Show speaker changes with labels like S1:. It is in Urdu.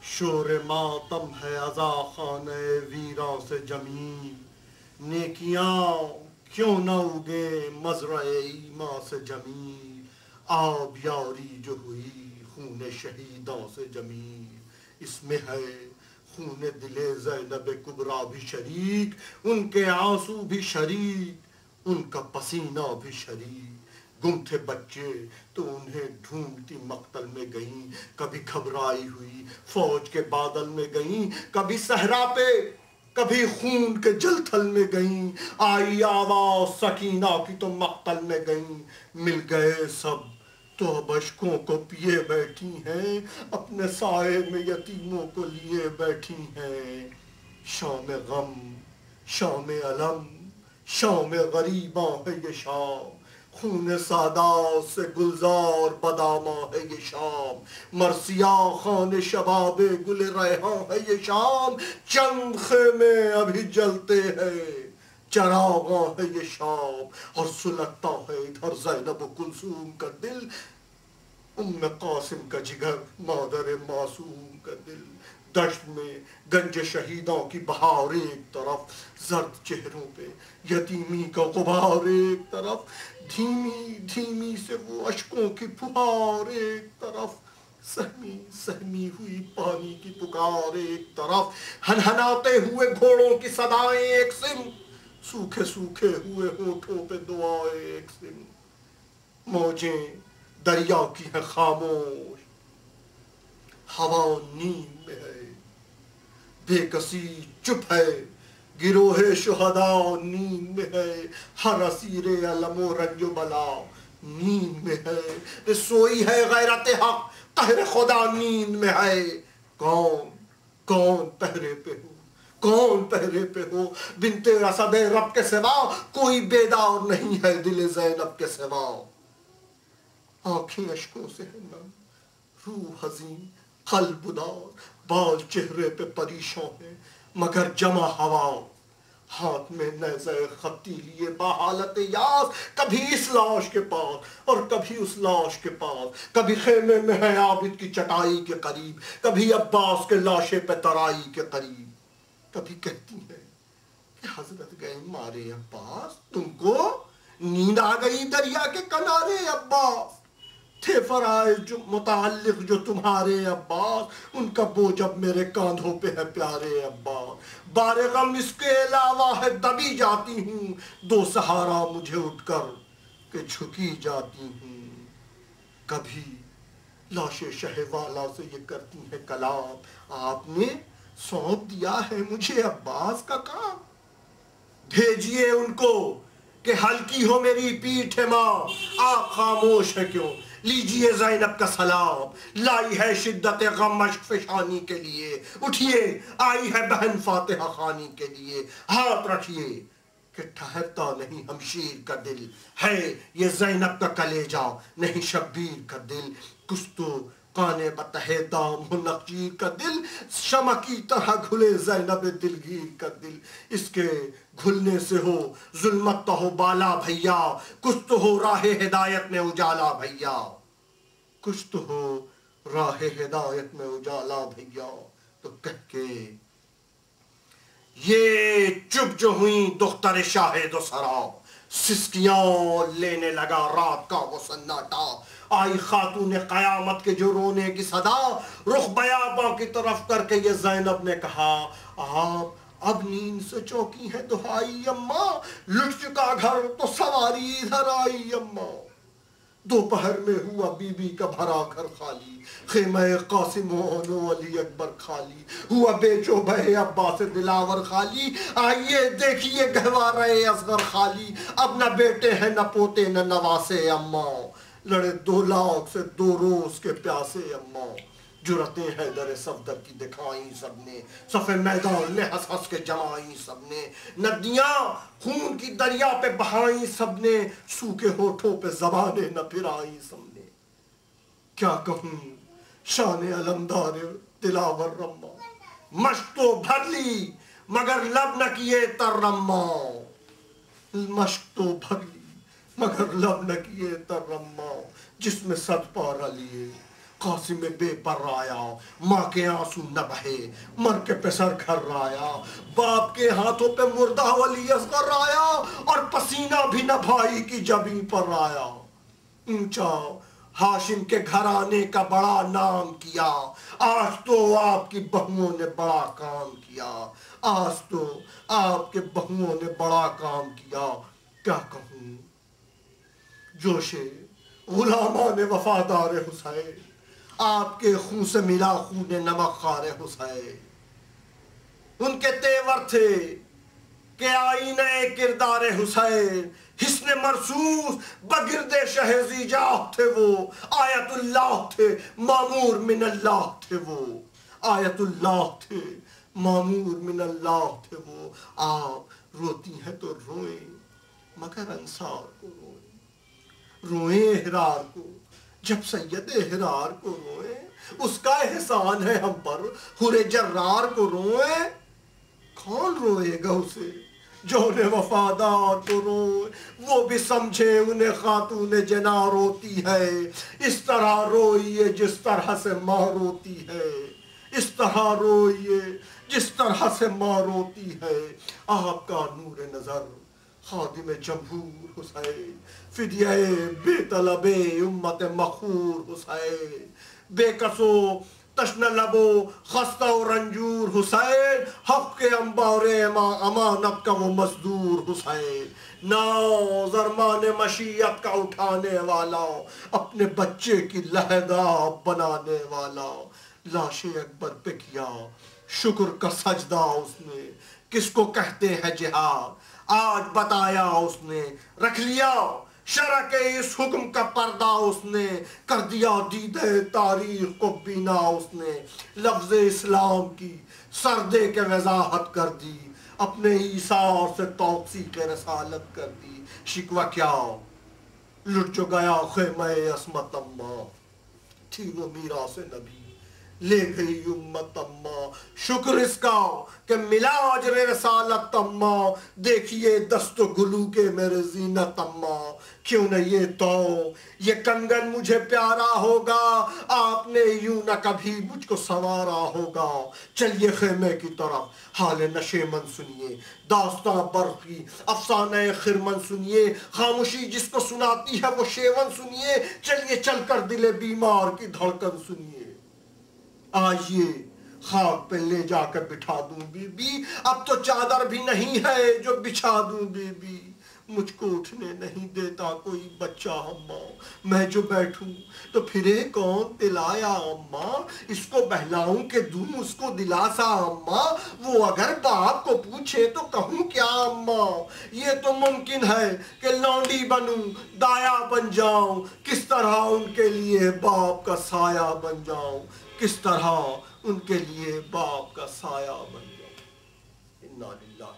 S1: شور ماتم ہے ازا خانہ ویراں سے جمی، نیکیاں کیوں نہ اگے مزرعِ ایماں سے جمی، آب یاری جو ہوئی خون شہیدوں سے جمی، اس میں ہے خون دل زینب کبریٰ بھی شریک، ان کے آنسو بھی شریک، ان کا پسینہ بھی شریک۔ گم تھے بچے تو انہیں ڈھونڈتی مقتل میں گئیں، کبھی گھبرائی ہوئی فوج کے بادل میں گئیں، کبھی صحرا پہ کبھی خون کے جل تھل میں گئیں، آئی آواز سکینہ کی تو مقتل میں گئیں، مل گئے سب تو اب اشکوں کو پیے بیٹھی ہیں، اپنے سائے میں یتیموں کو لیے بیٹھی ہیں۔ شام غم، شام علم، شام غریباں ہے یہ شام، خون سادات سے گلزار بداماں ہے یہ شام، مرثیہ خان شباب گل ریحاں ہے یہ شام، چند خیمے ابھی جلتے ہیں چراغاں ہے یہ شام، اور سلگتا ہے ادھر زینب و کلثوم کا دل، ام قاسم کا جگر، مادر معصوم کا دل۔ دشت میں گنج شہیدوں کی بہار ایک طرف، زرد چہروں پہ یتیمی کا غبار ایک طرف، دھیمی دھیمی سے وہ اشکوں کی پھوار ایک طرف، سہمی سہمی ہوئی پانی کی پکار ایک طرف، ہنہناتے ہوئے گھوڑوں کی صدائیں ایک سمت، سوکھے سوکھے ہوئے ہونٹوں پہ دعائیں ایک سمت۔ موجیں دریا کی ہے خاموش، ہوا نیند میں ہے، بے کسی چپ ہے، گروہ شہداء نیند میں ہے، ہر اسیر علم و رنج و بلا نیند میں ہے، سوئی ہے غیرت حق قہر خدا نیند میں ہے۔ کون پہرے پہ ہو، کون پہرے پہ ہو، بنت اسد رب کے سوا کوئی بیدار نہیں ہے دل زینب کے سوا۔ آنکھیں اشکوں سے ہے نم، روح حزین قلب اداس، بال چہرے پہ پریشان ہے مگر جمع ہوا، ہاتھ میں نیزہ خطی لیے بحالت یاس، کبھی اس لاش کے پاس اور کبھی اس لاش کے پاس، کبھی خیمے میں ہے عابد کی چٹائی کے قریب، کبھی عباس کے لاشے پہ ترائی کے قریب، کبھی کہتی ہے کہ حضرت گئے مارے عباس، تم کو نیند آ گئی دریا کے کنارے عباس، تھے فرائض جو متعلق جو تمہارے عباس، ان کا بوجھ اب میرے کاندھوں پہ ہے پیارے عباس، بار غم اس کے علاوہ ہے دبی جاتی ہوں، دو سہارا مجھے اٹھ کر کہ جھکی جاتی ہوں۔ کبھی لاش شہ والا سے یہ کرتی ہے کلام، آپ نے سونپ دیا ہے مجھے عباس کا کام، بھیجیے ان کو کہ ہلکی ہو میری پیٹھ ماں، آپ خاموش ہے کیوں، لیجیے زینب کا سلام، لائی ہے شدت غم اشک فشانی کے لیے، اٹھیے آئی ہے بہن فاتحہ خوانی کے لیے، ہاتھ رکھیے کہ ٹھہرتا نہیں ہمشیر کا دل، ہے یہ زینب کا کلیجہ نہیں شبیر کا دل، کچھ تو کانے بتہ دام ہو نخجیر کا دل، شمع کی طرح گھلے زینب دلگیر کا دل، اس کے گھلنے سے ہو ظلمت تو ہو بالا بھیا، کچھ تو ہو راہ ہدایت میں اجالا بھیا، کچھ تو ہو راہ ہدایت میں اجالا بھیا، تو کہہ کے یہ چپ جو ہوئیں دختر شاہد و سرا، سسکیاں لینے لگا رات کا وہ سناٹا، آئی خاتون قیامت کے جو رونے کی صدا، رخ بیاباں کی طرف کر کے یہ زینب نے کہا، آپ اب نیند سے چونکی ہے دہائی اماں، لٹ چکا گھر تو سواری ادھر آئی اماں، دوپہر میں ہوا بی بی کا بھرا گھر خالی، خیمہ قاسم و علی اکبر خالی، ہوا بیچو بھائی عباس دلاور خالی، آئیے دیکھیے گہوارہ اصغر خالی، اب نہ بیٹے ہیں نہ پوتے نہ نواسے اماں، لڑے 2 لاکھ سے 2 روز کے پیاسے اماں، جرتیں حیدر صفدر کی دکھائیں سب نے، صف میدان میں ہنس ہنس کے جمائیں سب نے، ندیاں خون کی دریا پہ بہائیں سب نے، سوکھے ہونٹوں پہ زبانیں نہ پھرائیں سب نے، کیا کہوں شان علمدار دلاور رما، مشق تو بھر لی مگر لب نہ کیے تر رما، مشق تو بھر لی مگر لب نہ کیے تر رما، جس میں 100 پارہ لیے قاسم بے پر آیا، ماں کے آنسو نہ بہے، مر کے پسر گھر آیا، باپ کے ہاتھوں پہ مردہ ولی اصغر آیا، اور پسینہ بھی نہ بھائی کی جبیں پر آیا۔ اونچا ہاشم کے گھرانے کا بڑا نام کیا، آج تو آپ کی بہوؤں نے بڑا کام کیا، آج تو آپ کے بہوؤں نے بڑا کام کیا۔ کیا کہوں جوش غلامان وفادار حسین، آپ کے خون سے ملا خون نمک خوار حسین۔ ان کے تیور تھے کہ آئینہ کردار حسین، حسن مرصوص بگرد شہزی جاہ تھے وہ، آیت اللہ تھے معمور من اللہ تھے وہ، آیت اللہ تھے معمور من اللہ تھے وہ۔ آپ روتی ہیں تو روئیں مگر انصار کو روئیں، روئیں احرار کو جب سید احرار کو روئیں، اس کا احسان ہے ہم پر، حر جرار کو روئیں۔ کون روئے گا اسے جو انہیں وفادار کو روئے، وہ بھی سمجھے انہیں خاتون جنا روتی ہے، اس طرح روئیے جس طرح سے ماں روتی ہے، اس طرح روئیے جس طرح سے ماں روتی ہے۔ آپ کا نور نظر خادم جمہور حسین، فدیہ بے طلب امت مخور حسین، بے کسو تشنہ لبو خستہ و رنجور حسین، حق کے انبار امانت کا وہ مزدور حسین، ناز ارمان مشیت کا اٹھانے والا، اپنے بچے کی لہدہ بنانے والا۔ لاش اکبر پہ کیا شکر کا سجدہ اس نے، کس کو کہتے ہیں جہاد آج بتایا اس نے، رکھ لیا شرع کے اس حکم کا پردہ اس نے، کر دیا دیدہ تاریخ کو بینا اس نے، لفظ اسلام کی سر دے کے وضاحت کر دی، اپنے ایثار سے توثیق رسالت کر دی۔ شکوہ کیا لٹ جو گیا خیمہ عصمت اماں، تھی وہ میراث نبی لے گئی امت اماں، شکر اس کا کہ ملا اجر رسالت اماں، دیکھیے دست و گلو کے میرے زینت اماں، کیوں نہ یہ تو یہ کنگن مجھے پیارا ہوگا، آپ نے یوں نہ کبھی مجھ کو سنوارا ہوگا۔ چلیے خیمے کی طرف حال نشیمن سنیے، داستان برقی افسانہ خرمن سنیے، خاموشی جس کو سناتی ہے وہ شیون سنیے، چلیے چل کر دل بیمار کی دھڑکن سنیے۔ آئیے خاک پہ لے جا کر بٹھا دوں بی بی، اب تو چادر بھی نہیں ہے جو بچھا دوں بی بی، مجھ کو اٹھنے نہیں دیتا کوئی بچہ اماں، میں جو بیٹھوں تو پھرے کون دلایا اماں، اس کو بہلاؤں کہ دوں اس کو دلاسا اماں، وہ اگر باپ کو پوچھے تو کہوں کیا اماں، یہ تو ممکن ہے کہ لونڈی بنوں دایا بن جاؤں، کس طرح ان کے لیے باپ کا سایہ بن جاؤں، کس طرح ان کے لیے باپ کا سایہ بن جاؤں۔ انا للہ